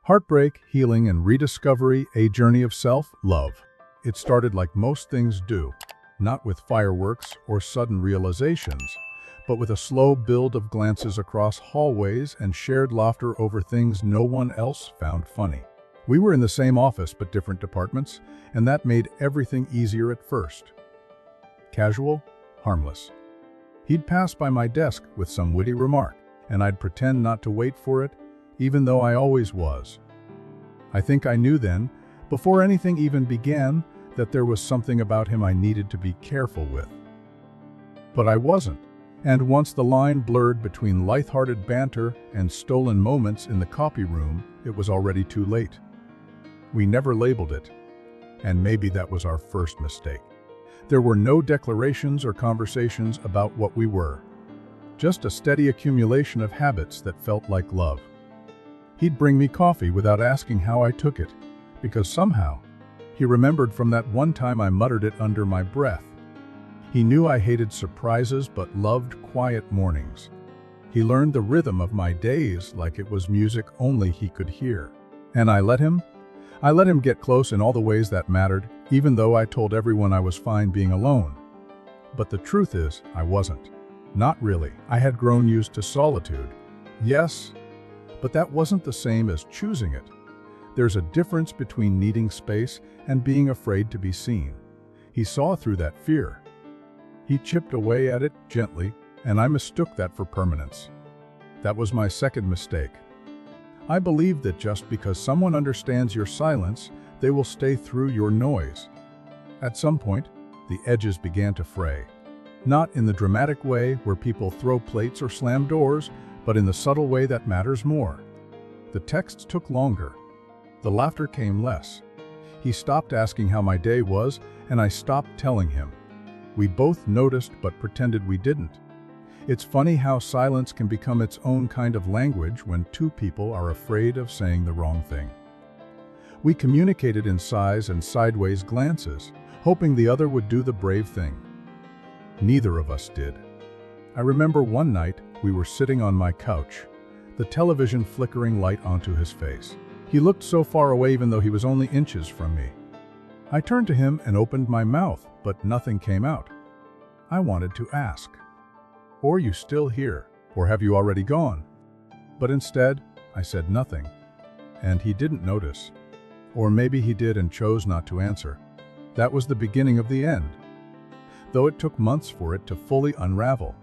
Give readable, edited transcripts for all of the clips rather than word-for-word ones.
Heartbreak, healing, and rediscovery, a journey of self-love. It started like most things do, not with fireworks or sudden realizations, but with a slow build of glances across hallways and shared laughter over things no one else found funny. We were in the same office but different departments, and that made everything easier at first. Casual, harmless. He'd pass by my desk with some witty remark, and I'd pretend not to wait for it, even though I always was. I think I knew then, before anything even began, that there was something about him I needed to be careful with. But I wasn't, and once the line blurred between lighthearted banter and stolen moments in the copy room, it was already too late. We never labeled it, and maybe that was our first mistake. There were no declarations or conversations about what we were, just a steady accumulation of habits that felt like love. He'd bring me coffee without asking how I took it, because somehow he remembered from that one time I muttered it under my breath. He knew I hated surprises but loved quiet mornings. He learned the rhythm of my days like it was music only he could hear. And I let him get close in all the ways that mattered, even though I told everyone I was fine being alone. But the truth is, I wasn't. Not really. I had grown used to solitude. Yes, but that wasn't the same as choosing it. There's a difference between needing space and being afraid to be seen. He saw through that fear. He chipped away at it gently, and I mistook that for permanence. That was my second mistake. I believed that just because someone understands your silence, they will stay through your noise. At some point, the edges began to fray. Not in the dramatic way where people throw plates or slam doors, but in the subtle way that matters more. The texts took longer. The laughter came less. He stopped asking how my day was, and I stopped telling him. We both noticed but pretended we didn't. It's funny how silence can become its own kind of language when two people are afraid of saying the wrong thing. We communicated in sighs and sideways glances, hoping the other would do the brave thing. Neither of us did. I remember one night we were sitting on my couch, the television flickering light onto his face. He looked so far away even though he was only inches from me. I turned to him and opened my mouth, but nothing came out. I wanted to ask, "Are you still here? Or have you already gone?" But instead, I said nothing. And he didn't notice. Or maybe he did and chose not to answer. That was the beginning of the end. Though it took months for it to fully unravel.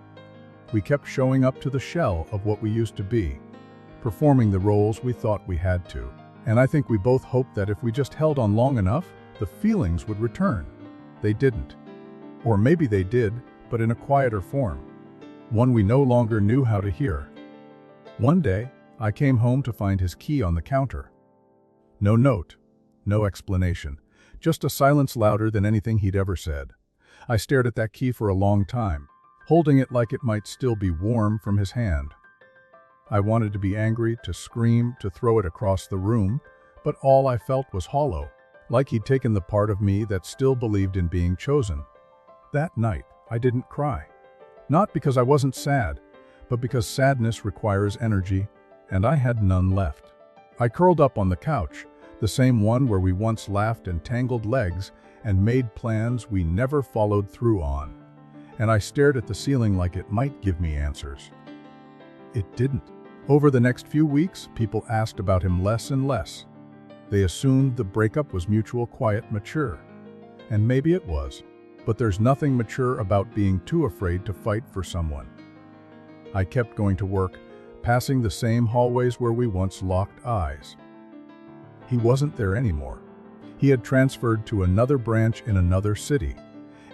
We kept showing up to the shell of what we used to be, performing the roles we thought we had to. And I think we both hoped that if we just held on long enough, the feelings would return. They didn't. Or maybe they did, but in a quieter form. One we no longer knew how to hear. One day, I came home to find his key on the counter. No note, no explanation, just a silence louder than anything he'd ever said. I stared at that key for a long time, holding it like it might still be warm from his hand. I wanted to be angry, to scream, to throw it across the room, but all I felt was hollow, like he'd taken the part of me that still believed in being chosen. That night, I didn't cry. Not because I wasn't sad, but because sadness requires energy, and I had none left. I curled up on the couch, the same one where we once laughed and tangled legs and made plans we never followed through on. And I stared at the ceiling like it might give me answers. It didn't. Over the next few weeks, people asked about him less and less. They assumed the breakup was mutual, quiet, mature. And maybe it was. But there's nothing mature about being too afraid to fight for someone. I kept going to work, passing the same hallways where we once locked eyes. He wasn't there anymore. He had transferred to another branch in another city,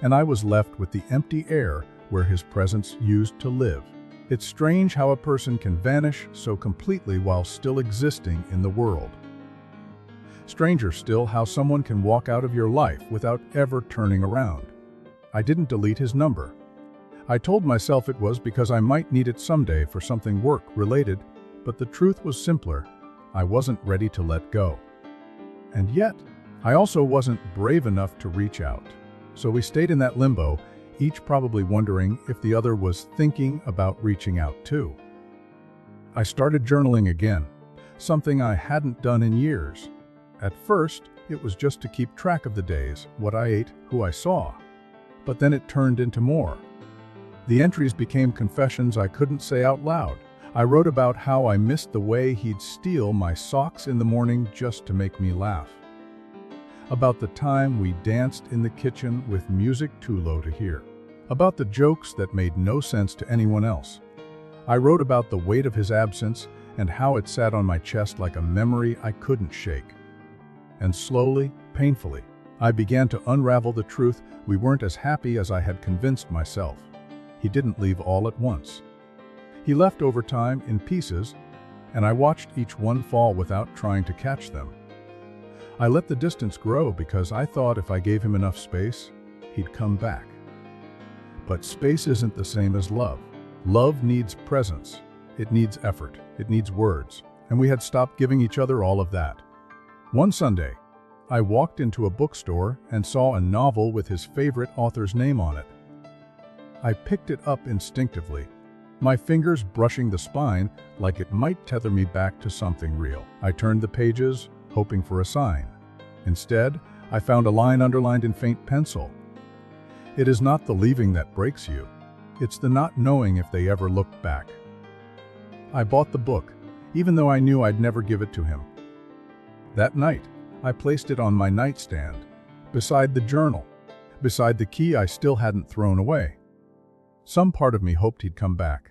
and I was left with the empty air where his presence used to live. It's strange how a person can vanish so completely while still existing in the world. Stranger still how someone can walk out of your life without ever turning around. I didn't delete his number. I told myself it was because I might need it someday for something work-related, but the truth was simpler. I wasn't ready to let go. And yet, I also wasn't brave enough to reach out. So we stayed in that limbo, each probably wondering if the other was thinking about reaching out too. I started journaling again, something I hadn't done in years. At first, it was just to keep track of the days, what I ate, who I saw. But then it turned into more. The entries became confessions I couldn't say out loud. I wrote about how I missed the way he'd steal my socks in the morning just to make me laugh. About the time we danced in the kitchen with music too low to hear. About the jokes that made no sense to anyone else. I wrote about the weight of his absence and how it sat on my chest like a memory I couldn't shake. And slowly, painfully, I began to unravel the truth. We weren't as happy as I had convinced myself. He didn't leave all at once. He left over time in pieces, and I watched each one fall without trying to catch them. I let the distance grow because I thought if I gave him enough space, he'd come back. But space isn't the same as love. Love needs presence. It needs effort. It needs words. And we had stopped giving each other all of that. One Sunday, I walked into a bookstore and saw a novel with his favorite author's name on it. I picked it up instinctively, my fingers brushing the spine like it might tether me back to something real. I turned the pages, hoping for a sign. Instead, I found a line underlined in faint pencil. It is not the leaving that breaks you. It's the not knowing if they ever looked back. I bought the book, even though I knew I'd never give it to him. That night, I placed it on my nightstand, beside the journal, beside the key I still hadn't thrown away. Some part of me hoped he'd come back.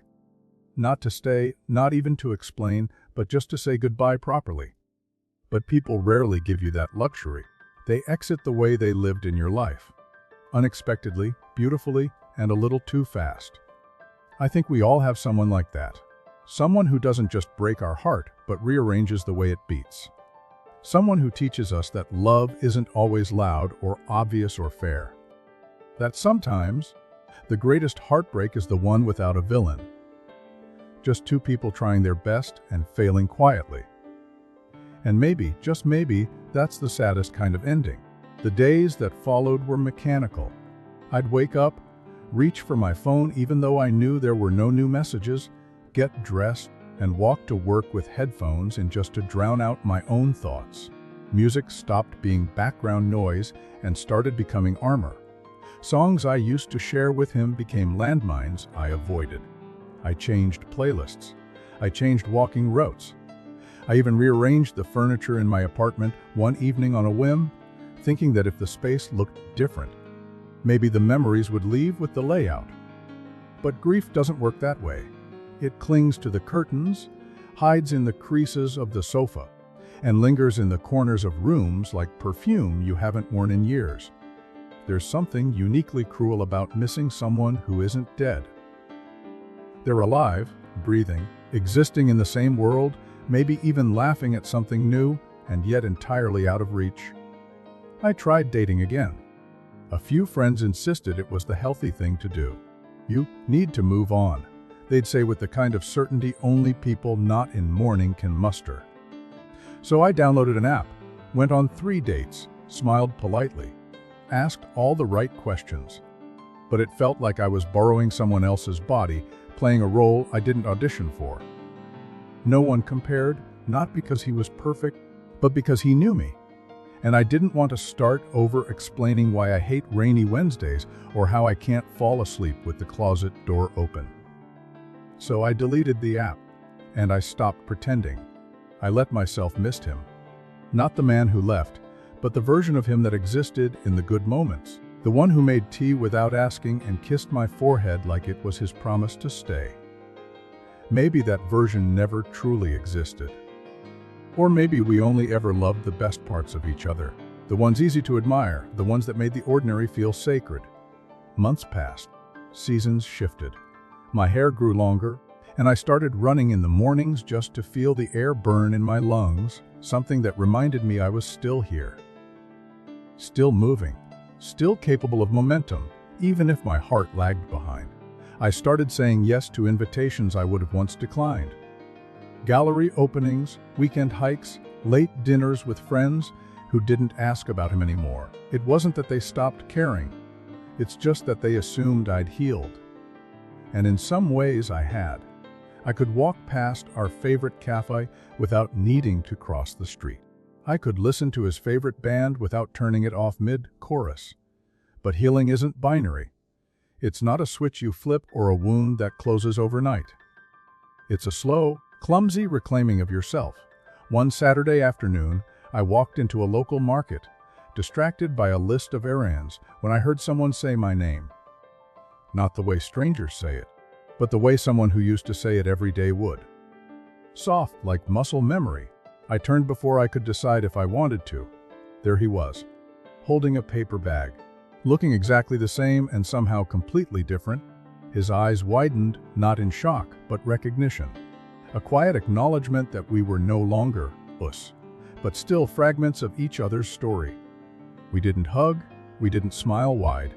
Not to stay, not even to explain, but just to say goodbye properly. But people rarely give you that luxury. They exit the way they lived in your life. Unexpectedly, beautifully, and a little too fast. I think we all have someone like that. Someone who doesn't just break our heart, but rearranges the way it beats. Someone who teaches us that love isn't always loud or obvious or fair. That sometimes, the greatest heartbreak is the one without a villain. Just two people trying their best and failing quietly. And maybe, just maybe, that's the saddest kind of ending. The days that followed were mechanical. I'd wake up, reach for my phone even though I knew there were no new messages, get dressed, and walk to work with headphones in just to drown out my own thoughts. Music stopped being background noise and started becoming armor. Songs I used to share with him became landmines I avoided. I changed playlists. I changed walking routes. I even rearranged the furniture in my apartment one evening on a whim, thinking that if the space looked different, maybe the memories would leave with the layout. But grief doesn't work that way. It clings to the curtains, hides in the creases of the sofa, and lingers in the corners of rooms like perfume you haven't worn in years. There's something uniquely cruel about missing someone who isn't dead. They're alive, breathing, existing in the same world, maybe even laughing at something new, and yet entirely out of reach. I tried dating again. A few friends insisted it was the healthy thing to do. You need to move on, they'd say with the kind of certainty only people not in mourning can muster. So I downloaded an app, went on 3 dates, smiled politely, asked all the right questions. But it felt like I was borrowing someone else's body, playing a role I didn't audition for. No one compared, not because he was perfect, but because he knew me. And I didn't want to start over explaining why I hate rainy Wednesdays or how I can't fall asleep with the closet door open. So I deleted the app, and I stopped pretending. I let myself miss him. Not the man who left, but the version of him that existed in the good moments. The one who made tea without asking and kissed my forehead like it was his promise to stay. Maybe that version never truly existed. Or maybe we only ever loved the best parts of each other, the ones easy to admire, the ones that made the ordinary feel sacred. Months passed, seasons shifted. My hair grew longer, and I started running in the mornings just to feel the air burn in my lungs, something that reminded me I was still here. Still moving, still capable of momentum, even if my heart lagged behind. I started saying yes to invitations I would have once declined. Gallery openings, weekend hikes, late dinners with friends who didn't ask about him anymore. It wasn't that they stopped caring. It's just that they assumed I'd healed. And in some ways I had. I could walk past our favorite cafe without needing to cross the street. I could listen to his favorite band without turning it off mid-chorus. But healing isn't binary. It's not a switch you flip or a wound that closes overnight. It's a slow, clumsy reclaiming of yourself. One Saturday afternoon, I walked into a local market, distracted by a list of errands, when I heard someone say my name. Not the way strangers say it, but the way someone who used to say it every day would. Soft, like muscle memory. I turned before I could decide if I wanted to. There he was, holding a paper bag, looking exactly the same and somehow completely different. His eyes widened, not in shock, but recognition. A quiet acknowledgement that we were no longer us, but still fragments of each other's story. We didn't hug, we didn't smile wide.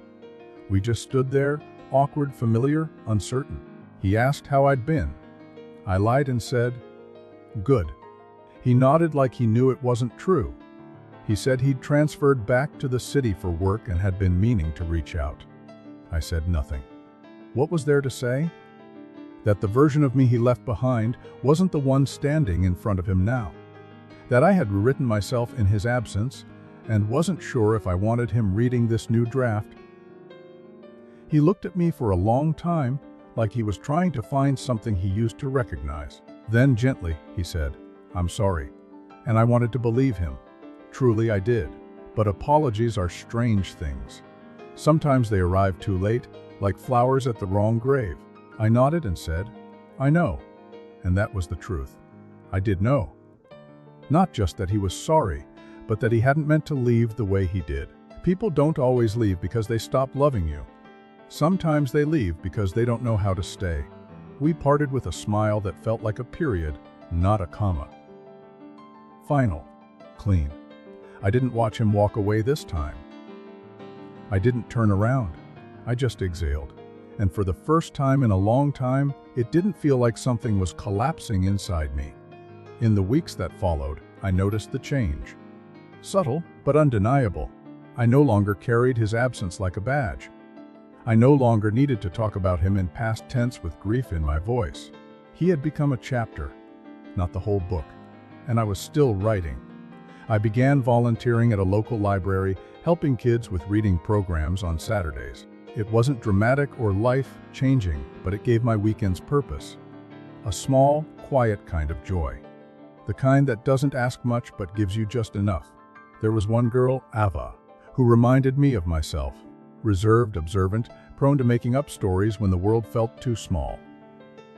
We just stood there, awkward, familiar, uncertain. He asked how I'd been. I lied and said, "Good." He nodded like he knew it wasn't true. He said he'd transferred back to the city for work and had been meaning to reach out. I said nothing. What was there to say? That the version of me he left behind wasn't the one standing in front of him now. That I had rewritten myself in his absence and wasn't sure if I wanted him reading this new draft. He looked at me for a long time, like he was trying to find something he used to recognize. Then gently, he said, "I'm sorry." And I wanted to believe him. Truly I did. But apologies are strange things. Sometimes they arrive too late, like flowers at the wrong grave. I nodded and said, "I know." And that was the truth. I did know. Not just that he was sorry, but that he hadn't meant to leave the way he did. People don't always leave because they stop loving you. Sometimes they leave because they don't know how to stay. We parted with a smile that felt like a period, not a comma. Final. Clean. I didn't watch him walk away this time. I didn't turn around. I just exhaled. And for the first time in a long time, it didn't feel like something was collapsing inside me. In the weeks that followed, I noticed the change. Subtle, but undeniable. I no longer carried his absence like a badge. I no longer needed to talk about him in past tense with grief in my voice. He had become a chapter, not the whole book. And I was still writing. I began volunteering at a local library, helping kids with reading programs on Saturdays. It wasn't dramatic or life-changing, but it gave my weekends purpose. A small, quiet kind of joy. The kind that doesn't ask much but gives you just enough. There was one girl, Ava, who reminded me of myself. Reserved, observant, prone to making up stories when the world felt too small.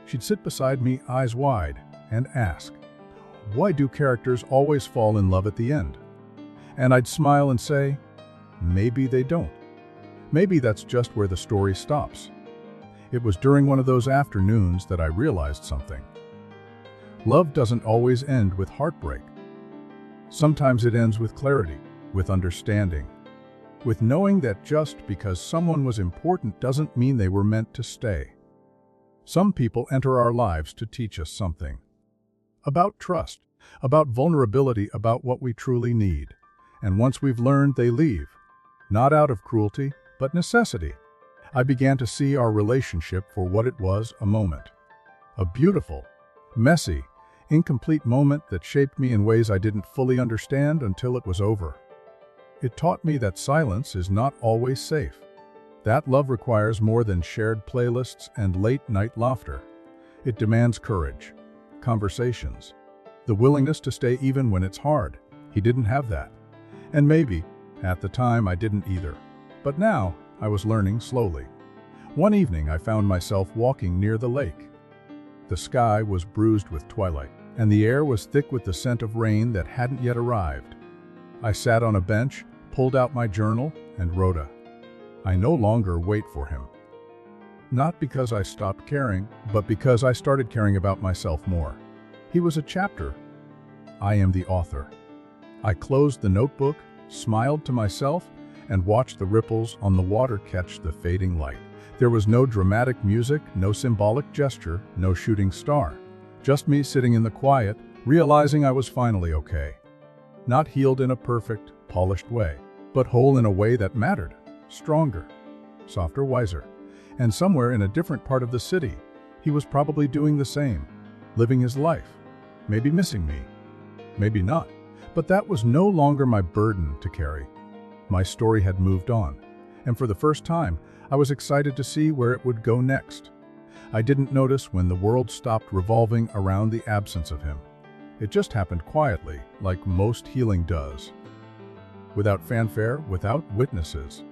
She'd sit beside me, eyes wide, and ask, "Why do characters always fall in love at the end?" And I'd smile and say, "Maybe they don't. Maybe that's just where the story stops." It was during one of those afternoons that I realized something. Love doesn't always end with heartbreak. Sometimes it ends with clarity, with understanding, with knowing that just because someone was important doesn't mean they were meant to stay. Some people enter our lives to teach us something. About trust, about vulnerability, about what we truly need. And once we've learned, they leave. Not out of cruelty, but necessity. I began to see our relationship for what it was, a moment. A beautiful, messy, incomplete moment that shaped me in ways I didn't fully understand until it was over. It taught me that silence is not always safe. That love requires more than shared playlists and late-night laughter. It demands courage, conversations, the willingness to stay even when it's hard. He didn't have that. And maybe, at the time, I didn't either. But now, I was learning slowly. One evening, I found myself walking near the lake. The sky was bruised with twilight, and the air was thick with the scent of rain that hadn't yet arrived. I sat on a bench, pulled out my journal, and wrote I no longer wait for him. Not because I stopped caring, but because I started caring about myself more. He was a chapter. I am the author. I closed the notebook, smiled to myself, and watched the ripples on the water catch the fading light. There was no dramatic music, no symbolic gesture, no shooting star. Just me sitting in the quiet, realizing I was finally okay. Not healed in a perfect, polished way, but whole in a way that mattered. Stronger, softer, wiser. And somewhere in a different part of the city, He was probably doing the same, living his life, maybe missing me, maybe not. But that was no longer my burden to carry. My story had moved on, and for the first time, I was excited to see where it would go next. I didn't notice when the world stopped revolving around the absence of him. It just happened quietly, like most healing does. Without fanfare, without witnesses,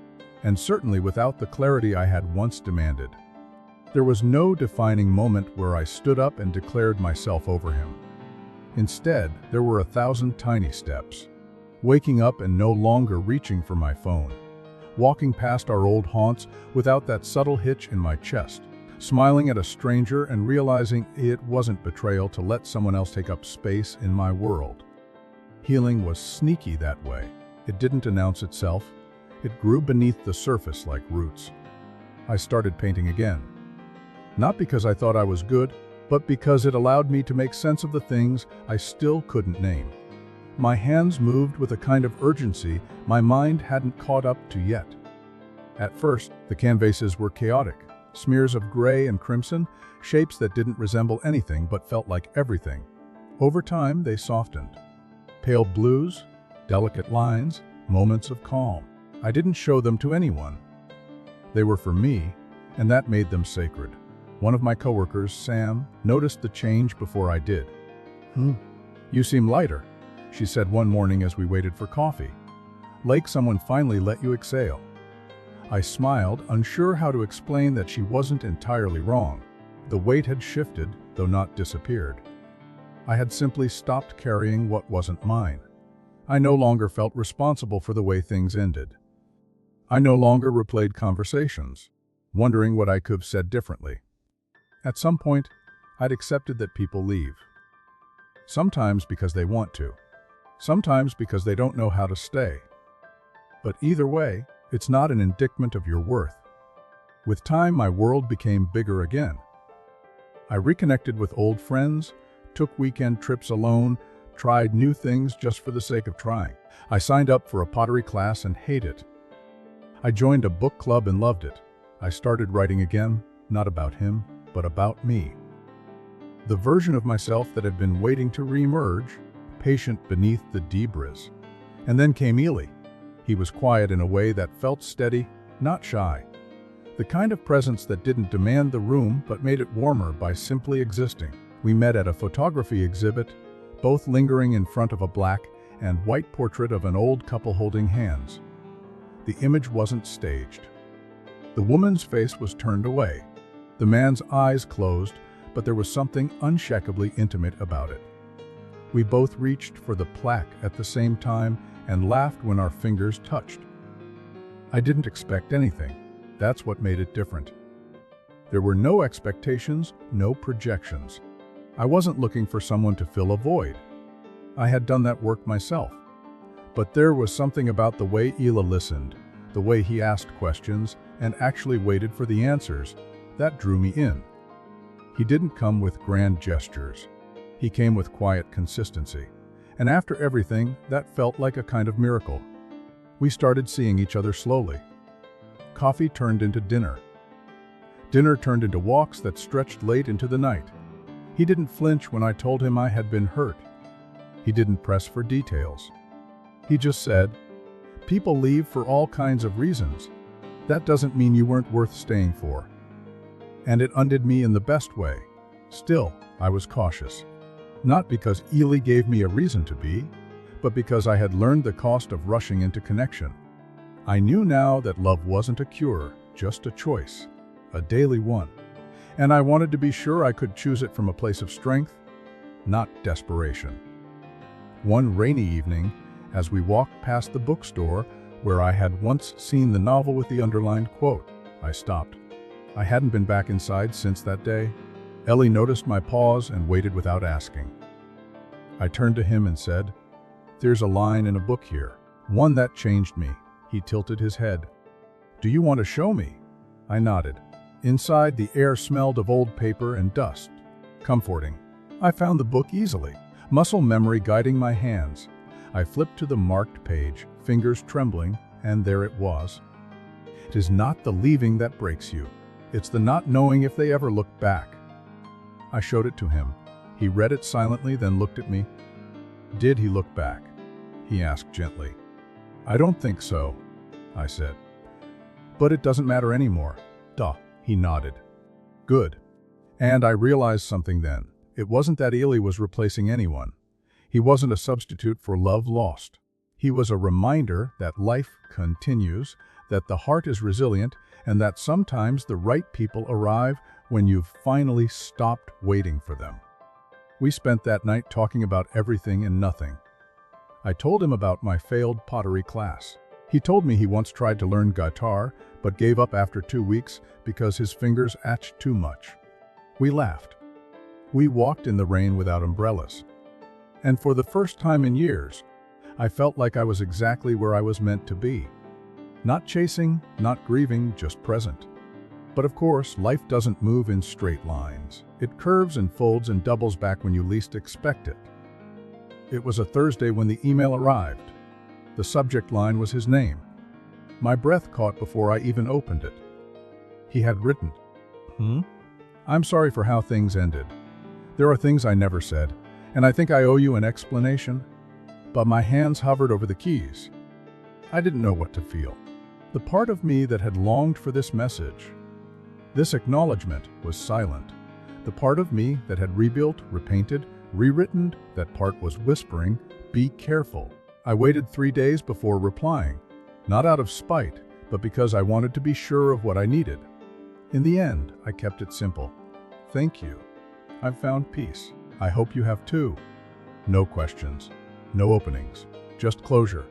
and certainly without the clarity I had once demanded. There was no defining moment where I stood up and declared myself over him. Instead, there were 1,000 tiny steps. Waking up and no longer reaching for my phone. Walking past our old haunts without that subtle hitch in my chest. Smiling at a stranger and realizing it wasn't betrayal to let someone else take up space in my world. Healing was sneaky that way. It didn't announce itself. It grew beneath the surface like roots. I started painting again. Not because I thought I was good, but because it allowed me to make sense of the things I still couldn't name. My hands moved with a kind of urgency my mind hadn't caught up to yet. At first, the canvases were chaotic. Smears of gray and crimson, shapes that didn't resemble anything but felt like everything. Over time, they softened. Pale blues, delicate lines, moments of calm. I didn't show them to anyone. They were for me, and that made them sacred. One of my coworkers, Sam, noticed the change before I did. You seem lighter," she said one morning as we waited for coffee. Like someone finally let you exhale. I smiled, unsure how to explain that she wasn't entirely wrong. The weight had shifted, though not disappeared. I had simply stopped carrying what wasn't mine. I no longer felt responsible for the way things ended. I no longer replayed conversations, wondering what I could have said differently. At some point, I'd accepted that people leave. Sometimes because they want to. Sometimes because they don't know how to stay. But either way, it's not an indictment of your worth. With time, my world became bigger again. I reconnected with old friends, took weekend trips alone, tried new things just for the sake of trying. I signed up for a pottery class and hated it. I joined a book club and loved it. I started writing again, not about him, but about me. The version of myself that had been waiting to re-emerge, patient beneath the debris. And then came Ely. He was quiet in a way that felt steady, not shy. The kind of presence that didn't demand the room but made it warmer by simply existing. We met at a photography exhibit, both lingering in front of a black and white portrait of an old couple holding hands. The image wasn't staged. The woman's face was turned away. The man's eyes closed, but there was something unshakably intimate about it. We both reached for the plaque at the same time and laughed when our fingers touched. I didn't expect anything. That's what made it different. There were no expectations, no projections. I wasn't looking for someone to fill a void. I had done that work myself. But there was something about the way Ela listened, the way he asked questions and actually waited for the answers, that drew me in. He didn't come with grand gestures. He came with quiet consistency. And after everything, that felt like a kind of miracle. We started seeing each other slowly. Coffee turned into dinner. Dinner turned into walks that stretched late into the night. He didn't flinch when I told him I had been hurt. He didn't press for details. He just said, "People leave for all kinds of reasons. That doesn't mean you weren't worth staying for." And it undid me in the best way. Still, I was cautious. Not because Ely gave me a reason to be, but because I had learned the cost of rushing into connection. I knew now that love wasn't a cure, just a choice, a daily one. And I wanted to be sure I could choose it from a place of strength, not desperation. One rainy evening, as we walked past the bookstore where I had once seen the novel with the underlined quote, I stopped. I hadn't been back inside since that day. Ellie noticed my pause and waited without asking. I turned to him and said, "There's a line in a book here, one that changed me." He tilted his head. "Do you want to show me?" I nodded. Inside, the air smelled of old paper and dust. Comforting. I found the book easily, muscle memory guiding my hands. I flipped to the marked page, fingers trembling, and there it was. It is not the leaving that breaks you. It's the not knowing if they ever look back. I showed it to him. He read it silently, then looked at me. "Did he look back?" he asked gently. "I don't think so," I said. "But it doesn't matter anymore." "Duh," he nodded. "Good." And I realized something then. It wasn't that Ely was replacing anyone. He wasn't a substitute for love lost. He was a reminder that life continues, that the heart is resilient, and that sometimes the right people arrive when you've finally stopped waiting for them. We spent that night talking about everything and nothing. I told him about my failed pottery class. He told me he once tried to learn guitar, but gave up after 2 weeks because his fingers itched too much. We laughed. We walked in the rain without umbrellas. And for the first time in years, I felt like I was exactly where I was meant to be. Not chasing, not grieving, just present. But of course, life doesn't move in straight lines. It curves and folds and doubles back when you least expect it. It was a Thursday when the email arrived. The subject line was his name. My breath caught before I even opened it. He had written, "I'm sorry for how things ended. There are things I never said, and I think I owe you an explanation." But my hands hovered over the keys. I didn't know what to feel. The part of me that had longed for this message, this acknowledgement, was silent. The part of me that had rebuilt, repainted, rewritten, that part was whispering, "Be careful." I waited 3 days before replying, not out of spite, but because I wanted to be sure of what I needed. In the end, I kept it simple. "Thank you. I've found peace. I hope you have too." No questions, no openings, just closure.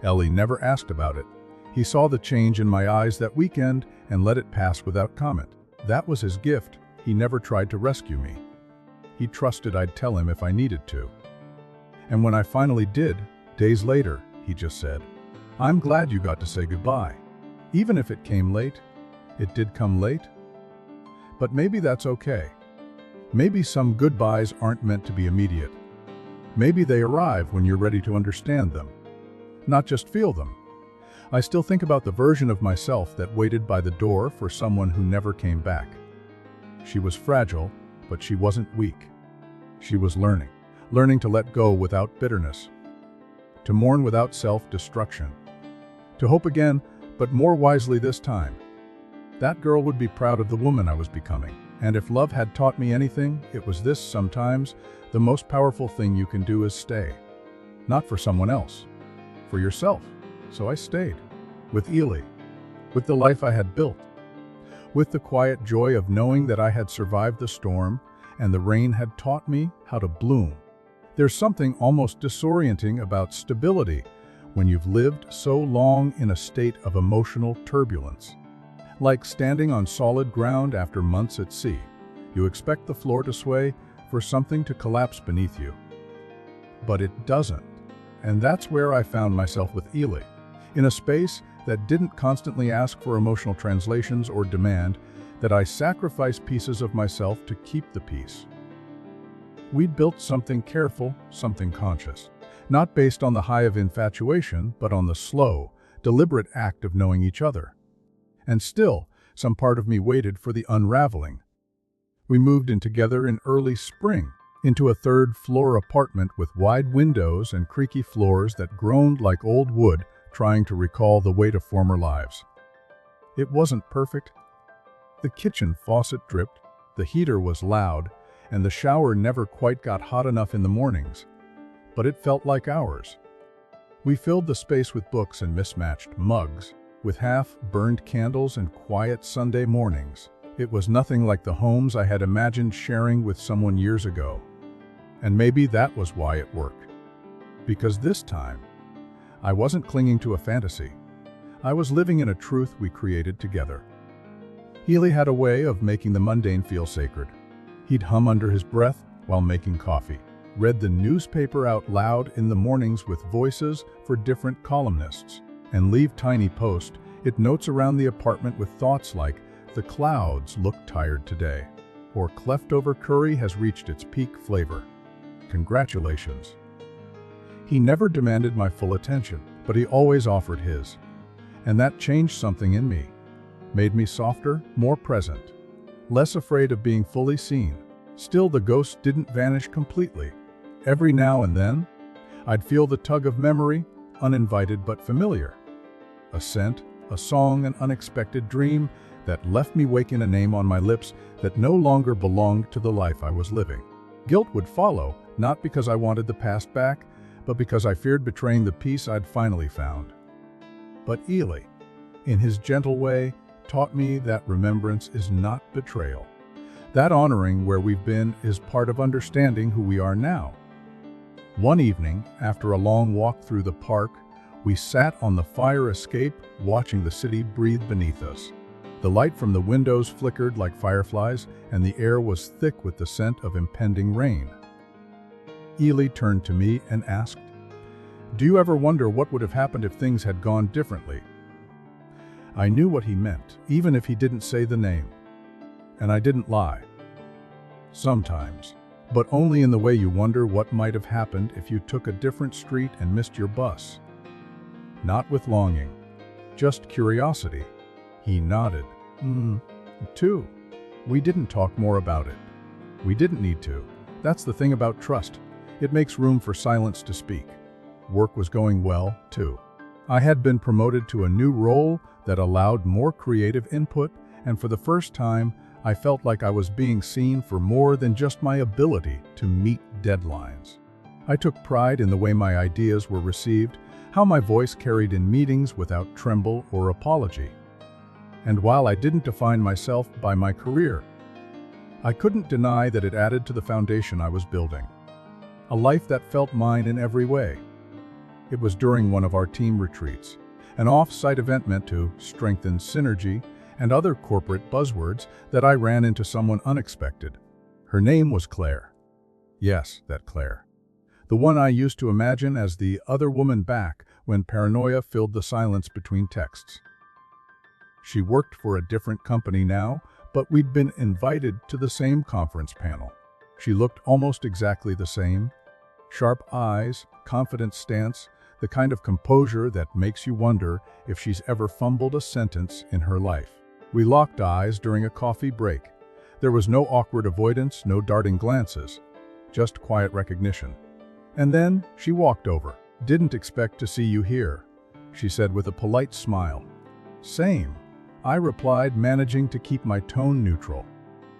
Ellie never asked about it. He saw the change in my eyes that weekend and let it pass without comment. That was his gift. He never tried to rescue me. He trusted I'd tell him if I needed to. And when I finally did, days later, he just said, "I'm glad you got to say goodbye. Even if it came late." It did come late. But maybe that's okay. Maybe some goodbyes aren't meant to be immediate. Maybe they arrive when you're ready to understand them, not just feel them. I still think about the version of myself that waited by the door for someone who never came back. She was fragile, but she wasn't weak. She was learning to let go without bitterness, to mourn without self-destruction, to hope again, but more wisely this time. That girl would be proud of the woman I was becoming. And if love had taught me anything, it was this: sometimes the most powerful thing you can do is stay. Not for someone else, for yourself. So I stayed, with Ely, with the life I had built, with the quiet joy of knowing that I had survived the storm and the rain had taught me how to bloom. There's something almost disorienting about stability when you've lived so long in a state of emotional turbulence. Like standing on solid ground after months at sea. You expect the floor to sway, for something to collapse beneath you. But it doesn't. And that's where I found myself with Ely. In a space that didn't constantly ask for emotional translations or demand that I sacrifice pieces of myself to keep the peace. We'd built something careful, something conscious, not based on the high of infatuation, but on the slow, deliberate act of knowing each other. And still, some part of me waited for the unraveling. We moved in together in early spring, into a third-floor apartment with wide windows and creaky floors that groaned like old wood, trying to recall the weight of former lives. It wasn't perfect. The kitchen faucet dripped, the heater was loud, and the shower never quite got hot enough in the mornings. But it felt like ours. We filled the space with books and mismatched mugs, with half-burned candles and quiet Sunday mornings. It was nothing like the homes I had imagined sharing with someone years ago. And maybe that was why it worked. Because this time, I wasn't clinging to a fantasy. I was living in a truth we created together. Ely had a way of making the mundane feel sacred. He'd hum under his breath while making coffee, read the newspaper out loud in the mornings with voices for different columnists, and leave tiny post-it notes around the apartment with thoughts like, "The clouds look tired today," or "Leftover curry has reached its peak flavor. Congratulations." He never demanded my full attention, but he always offered his. And that changed something in me, made me softer, more present, less afraid of being fully seen. Still, the ghost didn't vanish completely. Every now and then, I'd feel the tug of memory, uninvited but familiar. A scent, a song, an unexpected dream that left me waking a name on my lips that no longer belonged to the life I was living. Guilt would follow, not because I wanted the past back, but because I feared betraying the peace I'd finally found. But Ely, in his gentle way, taught me that remembrance is not betrayal. That honoring where we've been is part of understanding who we are now. One evening, after a long walk through the park, we sat on the fire escape, watching the city breathe beneath us. The light from the windows flickered like fireflies, and the air was thick with the scent of impending rain. Ely turned to me and asked, "Do you ever wonder what would have happened if things had gone differently?" I knew what he meant, even if he didn't say the name. And I didn't lie. Sometimes. But only in the way you wonder what might have happened if you took a different street and missed your bus. Not with longing, just curiosity. He nodded. Too. We didn't talk more about it. We didn't need to. That's the thing about trust. It makes room for silence to speak. Work was going well, too. I had been promoted to a new role that allowed more creative input, and for the first time, I felt like I was being seen for more than just my ability to meet deadlines. I took pride in the way my ideas were received, how my voice carried in meetings without tremble or apology. And while I didn't define myself by my career, I couldn't deny that it added to the foundation I was building. A life that felt mine in every way. It was during one of our team retreats, an off-site event meant to strengthen synergy and other corporate buzzwords, that I ran into someone unexpected. Her name was Claire. Yes, that Claire. The one I used to imagine as the other woman back when paranoia filled the silence between texts. She worked for a different company now, but we'd been invited to the same conference panel. She looked almost exactly the same. Sharp eyes, confident stance, the kind of composure that makes you wonder if she's ever fumbled a sentence in her life. We locked eyes during a coffee break. There was no awkward avoidance, no darting glances, just quiet recognition. And then she walked over. "Didn't expect to see you here," she said with a polite smile. "Same," I replied, managing to keep my tone neutral.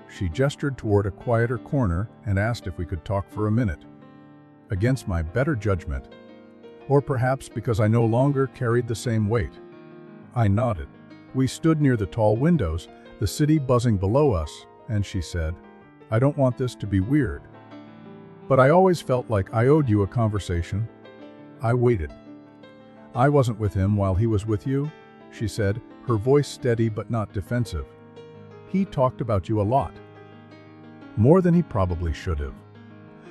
She gestured toward a quieter corner and asked if we could talk for a minute. Against my better judgment, or perhaps because I no longer carried the same weight, I nodded. We stood near the tall windows, the city buzzing below us, and she said, "I don't want this to be weird, but I always felt like I owed you a conversation." I waited. "I wasn't with him while he was with you," she said, her voice steady but not defensive. "He talked about you a lot. More than he probably should have.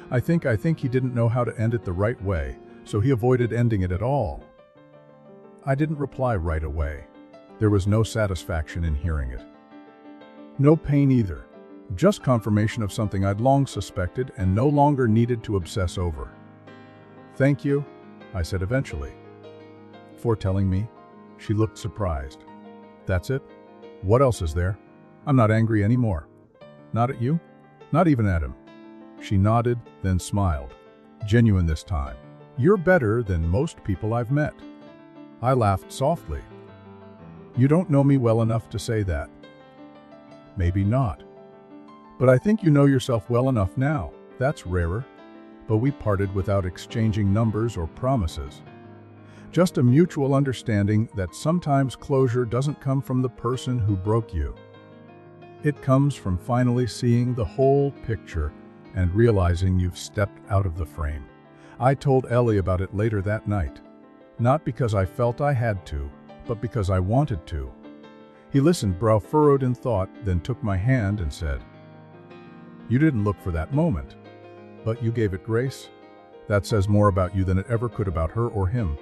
I think he didn't know how to end it the right way, so he avoided ending it at all." I didn't reply right away. There was no satisfaction in hearing it. No pain either. Just confirmation of something I'd long suspected and no longer needed to obsess over. "Thank you," I said eventually. "For telling me." She looked surprised. "That's it? What else is there? I'm not angry anymore." "Not at you? Not even at him?" She nodded, then smiled. Genuine this time. "You're better than most people I've met." I laughed softly. "You don't know me well enough to say that." "Maybe not. But I think you know yourself well enough now. That's rarer." But we parted without exchanging numbers or promises. Just a mutual understanding that sometimes closure doesn't come from the person who broke you. It comes from finally seeing the whole picture and realizing you've stepped out of the frame. I told Ellie about it later that night. Not because I felt I had to, but because I wanted to. He listened, brow furrowed in thought, then took my hand and said, "You didn't look for that moment, but you gave it grace. That says more about you than it ever could about her or him."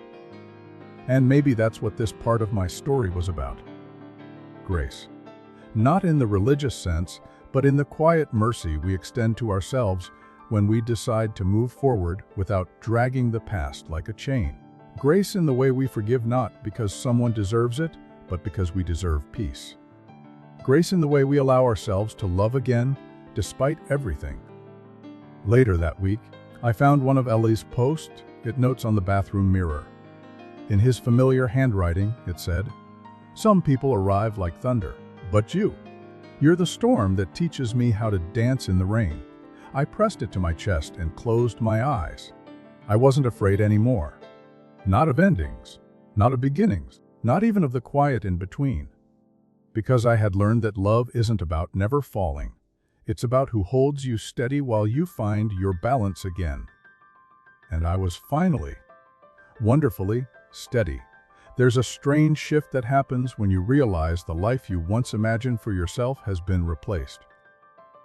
And maybe that's what this part of my story was about. Grace. Not in the religious sense, but in the quiet mercy we extend to ourselves when we decide to move forward without dragging the past like a chain. Grace in the way we forgive not because someone deserves it, but because we deserve peace. Grace in the way we allow ourselves to love again, despite everything. Later that week, I found one of Ellie's post-it notes on the bathroom mirror. In his familiar handwriting, it said, "Some people arrive like thunder, but you're the storm that teaches me how to dance in the rain." I pressed it to my chest and closed my eyes. I wasn't afraid anymore. Not of endings, not of beginnings, not even of the quiet in between. Because I had learned that love isn't about never falling. It's about who holds you steady while you find your balance again. And I was finally, wonderfully, steady. There's a strange shift that happens when you realize the life you once imagined for yourself has been replaced.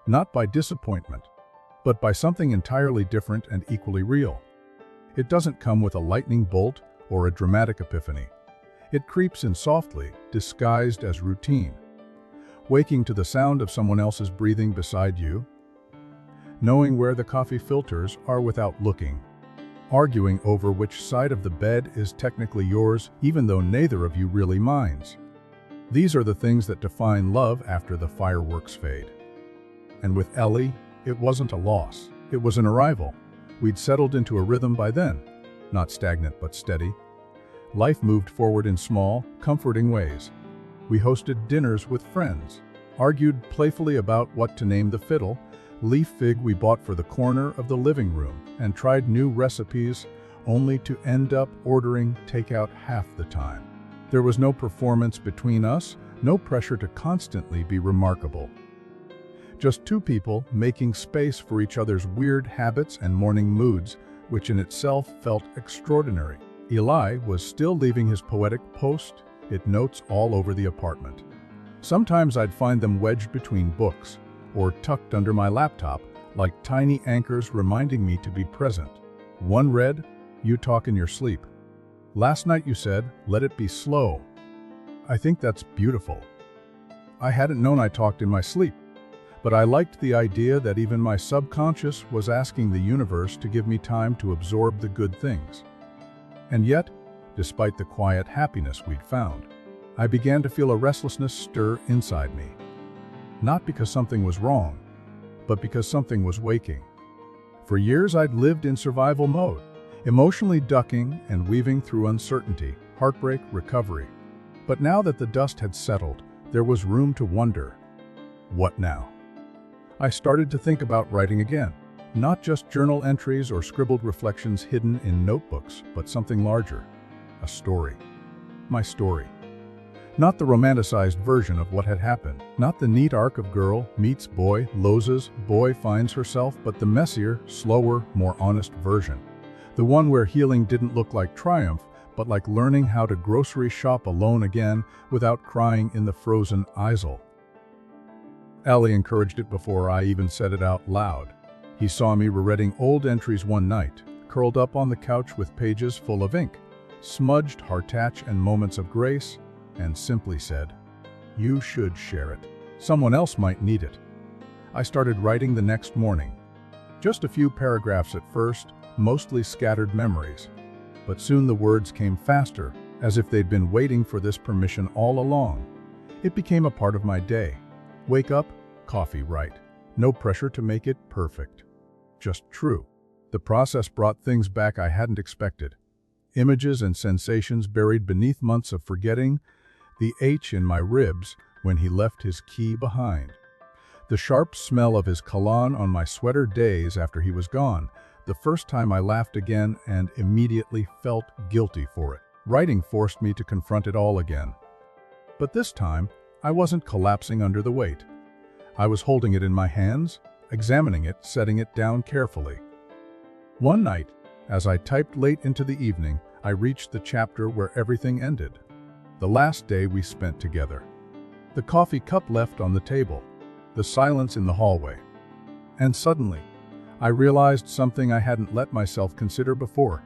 Not by disappointment, but by something entirely different and equally real. It doesn't come with a lightning bolt or a dramatic epiphany. It creeps in softly, disguised as routine. Waking to the sound of someone else's breathing beside you, knowing where the coffee filters are without looking, arguing over which side of the bed is technically yours, even though neither of you really minds. These are the things that define love after the fireworks fade. And with Ellie, it wasn't a loss. It was an arrival. We'd settled into a rhythm by then, not stagnant but steady. Life moved forward in small, comforting ways. We hosted dinners with friends, argued playfully about what to name the fiddle, leaf fig we bought for the corner of the living room, and tried new recipes only to end up ordering takeout half the time. There was no performance between us, no pressure to constantly be remarkable. Just two people making space for each other's weird habits and morning moods, which in itself felt extraordinary. Eli was still leaving his poetic post-it notes all over the apartment. Sometimes I'd find them wedged between books, or tucked under my laptop, like tiny anchors reminding me to be present. One read, "You talk in your sleep. Last night you said, let it be slow." I think that's beautiful. I hadn't known I talked in my sleep, but I liked the idea that even my subconscious was asking the universe to give me time to absorb the good things. And yet, despite the quiet happiness we'd found, I began to feel a restlessness stir inside me. Not because something was wrong, but because something was waking. For years I'd lived in survival mode, emotionally ducking and weaving through uncertainty, heartbreak, recovery. But now that the dust had settled, there was room to wonder, what now? I started to think about writing again. Not just journal entries or scribbled reflections hidden in notebooks, but something larger. A story. My story. Not the romanticized version of what had happened. Not the neat arc of girl meets boy, loses, boy finds herself, but the messier, slower, more honest version. The one where healing didn't look like triumph, but like learning how to grocery shop alone again without crying in the frozen aisle. Ellie encouraged it before I even said it out loud. He saw me rereading old entries one night, curled up on the couch with pages full of ink, smudged heartache and moments of grace, and simply said, "You should share it. Someone else might need it." I started writing the next morning. Just a few paragraphs at first, mostly scattered memories. But soon the words came faster, as if they'd been waiting for this permission all along. It became a part of my day. Wake up, coffee, write. No pressure to make it perfect. Just true. The process brought things back I hadn't expected. Images and sensations buried beneath months of forgetting, the ache in my ribs when he left his key behind. The sharp smell of his cologne on my sweater days after he was gone, the first time I laughed again and immediately felt guilty for it. Writing forced me to confront it all again. But this time, I wasn't collapsing under the weight. I was holding it in my hands, examining it, setting it down carefully. One night, as I typed late into the evening, I reached the chapter where everything ended. The last day we spent together. The coffee cup left on the table. The silence in the hallway. And suddenly, I realized something I hadn't let myself consider before.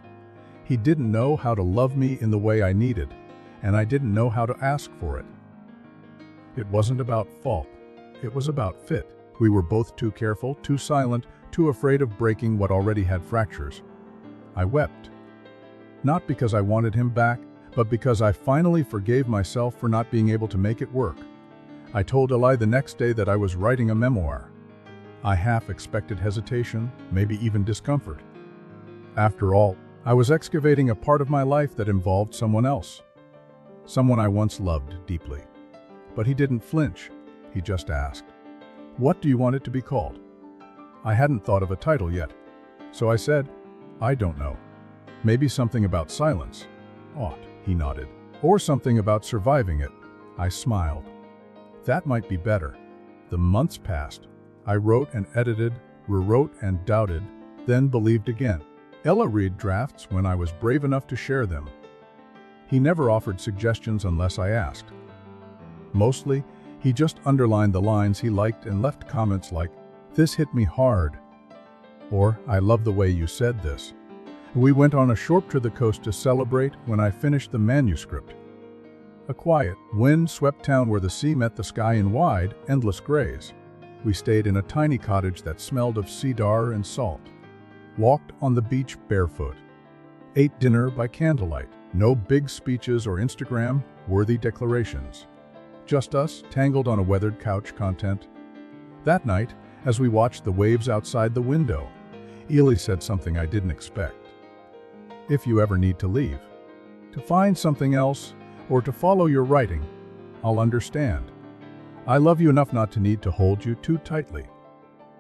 He didn't know how to love me in the way I needed, and I didn't know how to ask for it. It wasn't about fault. It was about fit. We were both too careful, too silent, too afraid of breaking what already had fractures. I wept. Not because I wanted him back, but because I finally forgave myself for not being able to make it work. I told Eli the next day that I was writing a memoir. I half expected hesitation, maybe even discomfort. After all, I was excavating a part of my life that involved someone else. Someone I once loved deeply. But he didn't flinch. He just asked, "What do you want it to be called?" I hadn't thought of a title yet. So I said, "I don't know. Maybe something about silence." "Ought," he nodded. "Or something about surviving it." I smiled. That might be better. The months passed. I wrote and edited, rewrote and doubted, then believed again. Ella read drafts when I was brave enough to share them. He never offered suggestions unless I asked. Mostly, he just underlined the lines he liked and left comments like, "This hit me hard," or "I love the way you said this." We went on a short trip to the coast to celebrate when I finished the manuscript. A quiet, wind-swept town where the sea met the sky in wide, endless grays. We stayed in a tiny cottage that smelled of cedar and salt. Walked on the beach barefoot. Ate dinner by candlelight. No big speeches or Instagram-worthy declarations. Just us, tangled on a weathered couch content. That night, as we watched the waves outside the window, Ely said something I didn't expect. "If you ever need to leave, to find something else, or to follow your writing, I'll understand. I love you enough not to need to hold you too tightly."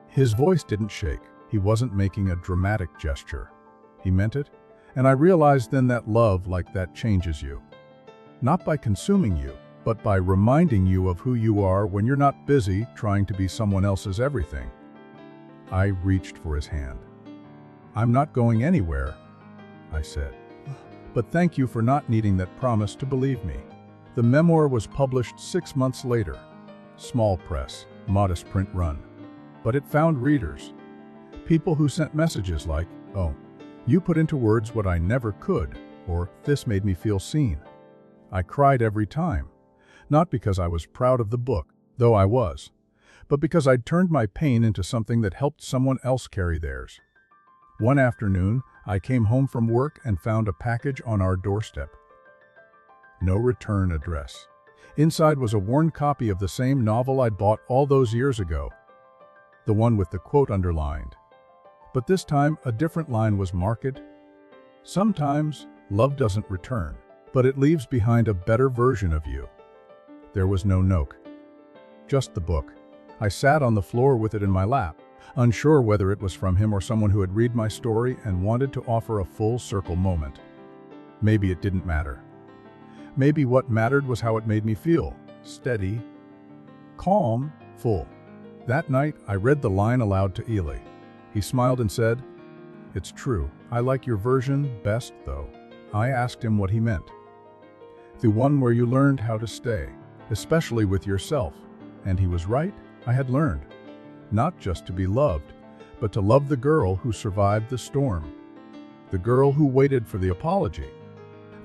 His voice didn't shake. He wasn't making a dramatic gesture. He meant it, and I realized then that love like that changes you. Not by consuming you, but by reminding you of who you are when you're not busy trying to be someone else's everything. I reached for his hand. "I'm not going anywhere," I said. "But thank you for not needing that promise to believe me." The memoir was published 6 months later. Small press, modest print run. But it found readers. People who sent messages like, "Oh, you put into words what I never could," or "This made me feel seen." I cried every time. Not because I was proud of the book, though I was, but because I'd turned my pain into something that helped someone else carry theirs. One afternoon, I came home from work and found a package on our doorstep. No return address. Inside was a worn copy of the same novel I'd bought all those years ago. The one with the quote underlined. But this time, a different line was marked. "Sometimes, love doesn't return, but it leaves behind a better version of you." There was no note. Just the book. I sat on the floor with it in my lap, unsure whether it was from him or someone who had read my story and wanted to offer a full circle moment. Maybe it didn't matter. Maybe what mattered was how it made me feel. Steady, calm, full. That night, I read the line aloud to Ely. He smiled and said, "It's true. I like your version best, though." I asked him what he meant. "The one where you learned how to stay, especially with yourself." And he was right. I had learned. Not just to be loved, but to love the girl who survived the storm. The girl who waited for the apology,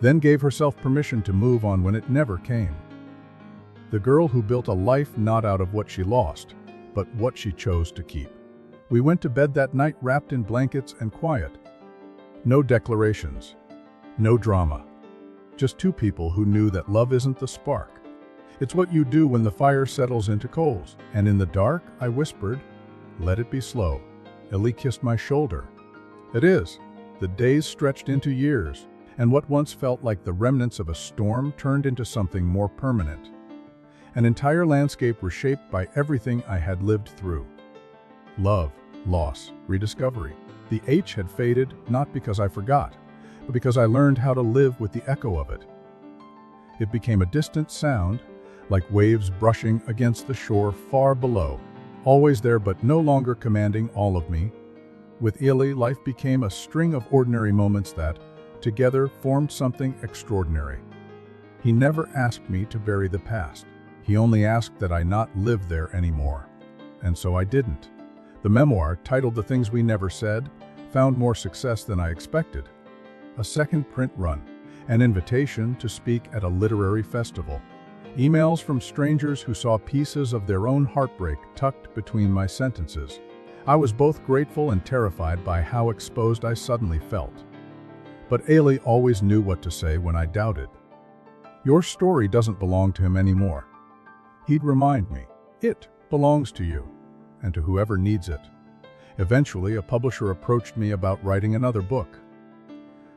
then gave herself permission to move on when it never came. The girl who built a life not out of what she lost, but what she chose to keep. We went to bed that night wrapped in blankets and quiet. No declarations. No drama. Just two people who knew that love isn't the spark. It's what you do when the fire settles into coals. And in the dark, I whispered, "Let it be slow." Ely kissed my shoulder. It is. The days stretched into years, and what once felt like the remnants of a storm turned into something more permanent. An entire landscape reshaped by everything I had lived through. Love, loss, rediscovery. The H had faded, not because I forgot, but because I learned how to live with the echo of it. It became a distant sound, like waves brushing against the shore far below, always there but no longer commanding all of me. With Ely, life became a string of ordinary moments that, together, formed something extraordinary. He never asked me to bury the past. He only asked that I not live there anymore. And so I didn't. The memoir, titled The Things We Never Said, found more success than I expected. A second print run, an invitation to speak at a literary festival, emails from strangers who saw pieces of their own heartbreak tucked between my sentences. I was both grateful and terrified by how exposed I suddenly felt. But Ely always knew what to say when I doubted. "Your story doesn't belong to him anymore." He'd remind me, "It belongs to you." and to whoever needs it. Eventually, a publisher approached me about writing another book.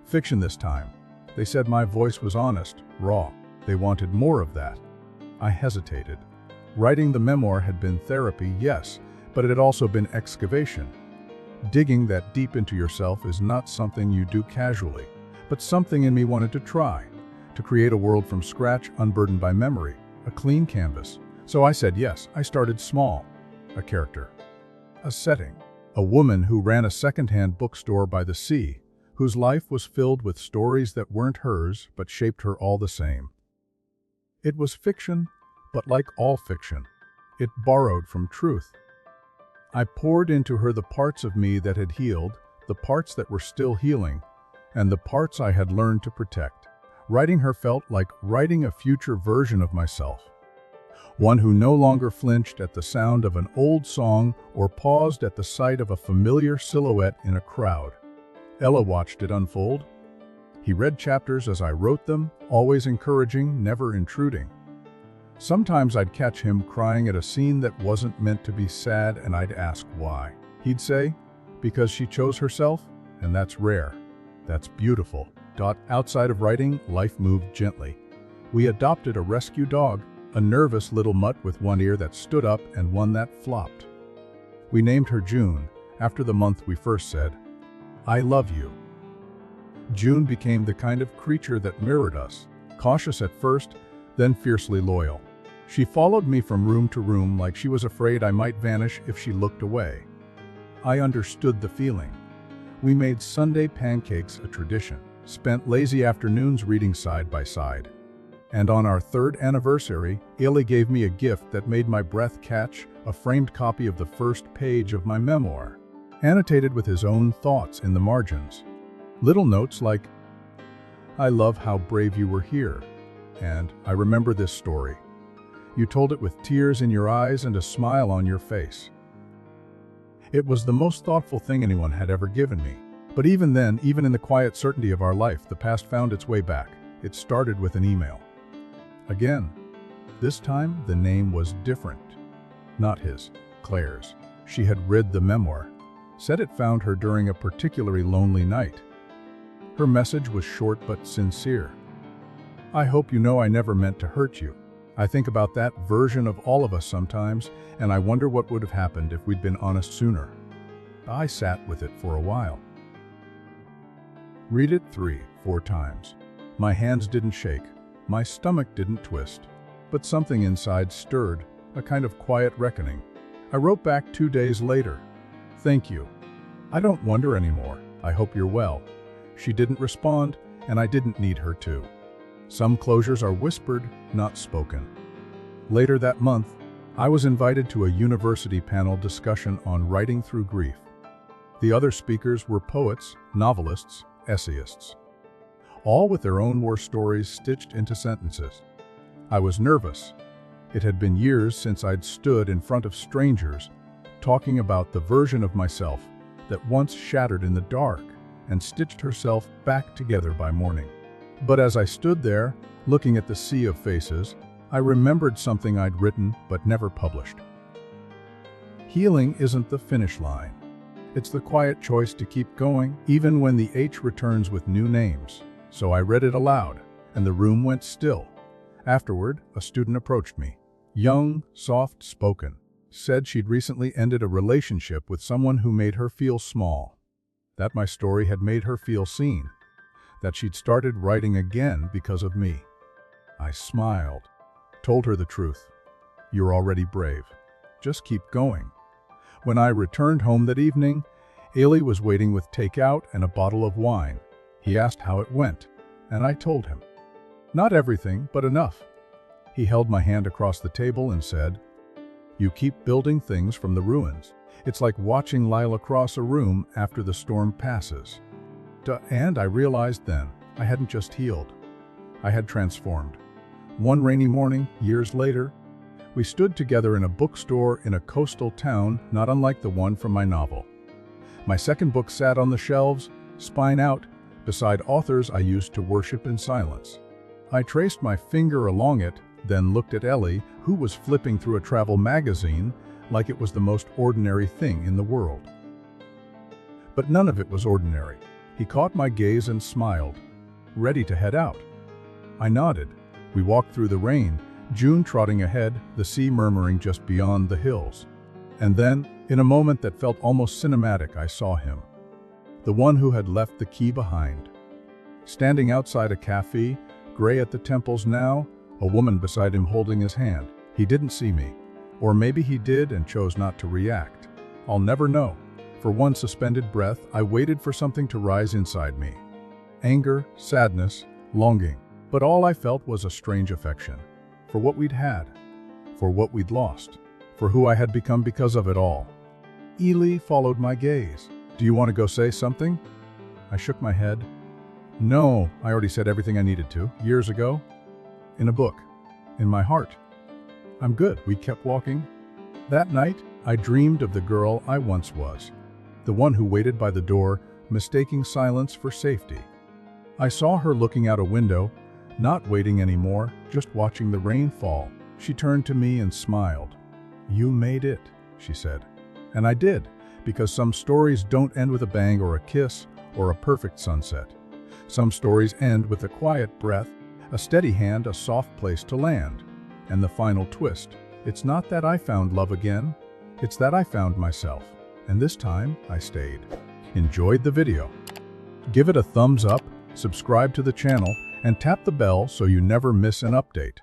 Fiction this time. They said my voice was honest, raw. They wanted more of that. I hesitated. Writing the memoir had been therapy, yes, but it had also been excavation. Digging that deep into yourself is not something you do casually, but something in me wanted to try, to create a world from scratch unburdened by memory, a clean canvas. So I said yes. I started small. A character. A setting. A woman who ran a second-hand bookstore by the sea, whose life was filled with stories that weren't hers but shaped her all the same. It was fiction, but like all fiction, it borrowed from truth. I poured into her the parts of me that had healed, the parts that were still healing, and the parts I had learned to protect. Writing her felt like writing a future version of myself. One who no longer flinched at the sound of an old song or paused at the sight of a familiar silhouette in a crowd. Ella watched it unfold. He read chapters as I wrote them, always encouraging, never intruding. Sometimes I'd catch him crying at a scene that wasn't meant to be sad, and I'd ask why. He'd say, because she chose herself, and that's rare. That's beautiful. Outside of writing, life moved gently. We adopted a rescue dog, a nervous little mutt with one ear that stood up and one that flopped. We named her June, after the month we first said, "I love you." June became the kind of creature that mirrored us, cautious at first, then fiercely loyal. She followed me from room to room like she was afraid I might vanish if she looked away. I understood the feeling. We made Sunday pancakes a tradition, spent lazy afternoons reading side by side. And on our 3rd anniversary, Eli gave me a gift that made my breath catch, a framed copy of the first page of my memoir, annotated with his own thoughts in the margins. Little notes like, "I love how brave you were here," and "I remember this story. You told it with tears in your eyes and a smile on your face." It was the most thoughtful thing anyone had ever given me. But even then, even in the quiet certainty of our life, the past found its way back. It started with an email. Again, this time the name was different. Not his, Claire's. She had read the memoir, said it found her during a particularly lonely night. Her message was short but sincere. "I hope you know I never meant to hurt you. I think about that version of all of us sometimes, and I wonder what would have happened if we'd been honest sooner." I sat with it for a while. Read it 3-4 times. My hands didn't shake. My stomach didn't twist. But something inside stirred, a kind of quiet reckoning. I wrote back 2 days later. "Thank you. I don't wonder anymore. I hope you're well." She didn't respond, and I didn't need her to. Some closures are whispered, not spoken. Later that month, I was invited to a university panel discussion on writing through grief. The other speakers were poets, novelists, essayists, all with their own war stories stitched into sentences. I was nervous. It had been years since I'd stood in front of strangers, talking about the version of myself that once shattered in the dark and stitched herself back together by morning. But as I stood there, looking at the sea of faces, I remembered something I'd written but never published. Healing isn't the finish line. It's the quiet choice to keep going, even when the H returns with new names. So I read it aloud, and the room went still. Afterward, a student approached me. Young, soft-spoken, said she'd recently ended a relationship with someone who made her feel small. That my story had made her feel seen. That she'd started writing again because of me. I smiled, told her the truth. "You're already brave. Just keep going." When I returned home that evening, Eli was waiting with takeout and a bottle of wine. He asked how it went, and I told him. Not everything, but enough. He held my hand across the table and said, "You keep building things from the ruins. It's like watching Lila cross a room after the storm passes." And I realized then, I hadn't just healed. I had transformed. One rainy morning, years later, we stood together in a bookstore in a coastal town not unlike the one from my novel. My second book sat on the shelves, spine out, beside authors I used to worship in silence. I traced my finger along it, then looked at Ellie, who was flipping through a travel magazine, like it was the most ordinary thing in the world. But none of it was ordinary. He caught my gaze and smiled, ready to head out. I nodded. We walked through the rain, June trotting ahead, the sea murmuring just beyond the hills. And then, in a moment that felt almost cinematic, I saw him. The one who had left the key behind. Standing outside a cafe, gray at the temples now, a woman beside him holding his hand. He didn't see me. Or maybe he did and chose not to react. I'll never know. For one suspended breath, I waited for something to rise inside me. Anger, sadness, longing. But all I felt was a strange affection. For what we'd had. For what we'd lost. For who I had become because of it all. Ely followed my gaze. Do you want to go say something? I shook my head. No, I already said everything I needed to, years ago. In a book. In my heart. I'm good. We kept walking. That night, I dreamed of the girl I once was. The one who waited by the door, mistaking silence for safety. I saw her looking out a window, not waiting anymore, just watching the rain fall. She turned to me and smiled. You made it, she said. And I did, because some stories don't end with a bang or a kiss or a perfect sunset. Some stories end with a quiet breath, a steady hand, a soft place to land. And the final twist. It's not that I found love again, it's that I found myself. And this time, I stayed. Enjoyed the video? Give it a thumbs up, subscribe to the channel, and tap the bell so you never miss an update.